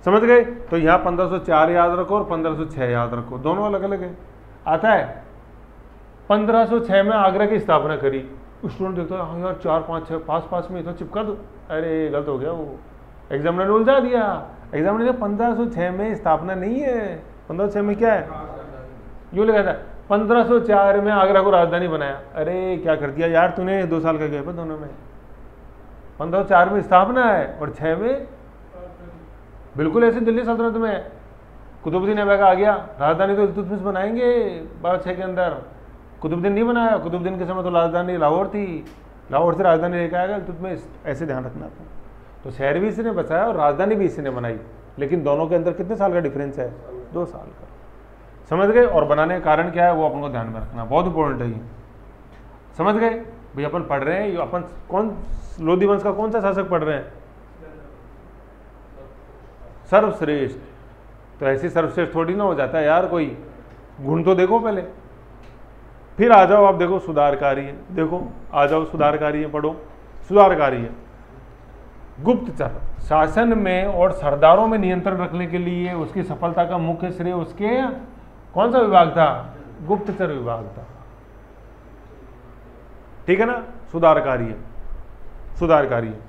समझ गए। तो यहाँ 1504 याद रखो और 1506 याद रखो, दोनों अलग अलग है। आता है 1506 में आगरा की स्थापना करी, स्टूडेंट देखता है हाँ यार 4 5 6 पास में तो चिपका दो, अरे गलत हो गया, वो एग्जामिनर ने उलझा दिया। एग्जामिनर ने 1506 में स्थापना नहीं है, 1506 में क्या है, यूँ लिखा था 1504 में आगरा को राजधानी बनाया। अरे क्या कर दिया यार तूने, 2 साल का गैप है दोनों में। 1504 में स्थापना है और 6 में बिल्कुल ऐसे दिल्ली सल्तनत में कुतुबुद्दीन ऐबक आ गया, राजधानी तो इल्तुतमिश बनाएंगे 1206 के अंदर। कुतुबुद्दीन नहीं बनाया, कुतुबुद्दीन के समय तो राजधानी लाहौर थी, लाहौर से राजधानी लेकर आएगा इल्तुतमिश, ऐसे ध्यान रखना था। तो शहर भी इसी ने बचाया और राजधानी भी इसी ने बनाई, लेकिन दोनों के अंदर कितने साल का डिफरेंस है, 2 साल का, समझ गए। और बनाने का कारण क्या है वो अपन को ध्यान में रखना, बहुत इंपॉर्टेंट है ये, समझ गए भाई। अपन पढ़ रहे हैं, अपन कौन लोधी वंश का कौन सा शासक पढ़ रहे हैं, सर्वश्रेष्ठ। तो ऐसी सर्वश्रेष्ठ थोड़ी ना हो जाता है यार, कोई गुण तो देखो पहले, फिर आ जाओ। आप देखो सुधारकारी है, देखो आ जाओ सुधारकारी है, पढ़ो सुधारकारी है। गुप्तचर शासन में और सरदारों में नियंत्रण रखने के लिए उसकी सफलता का मुख्य श्रेय उसके कौन सा विभाग था, गुप्तचर विभाग था, ठीक है ना। सुधारकारी है, सुधारकारी है।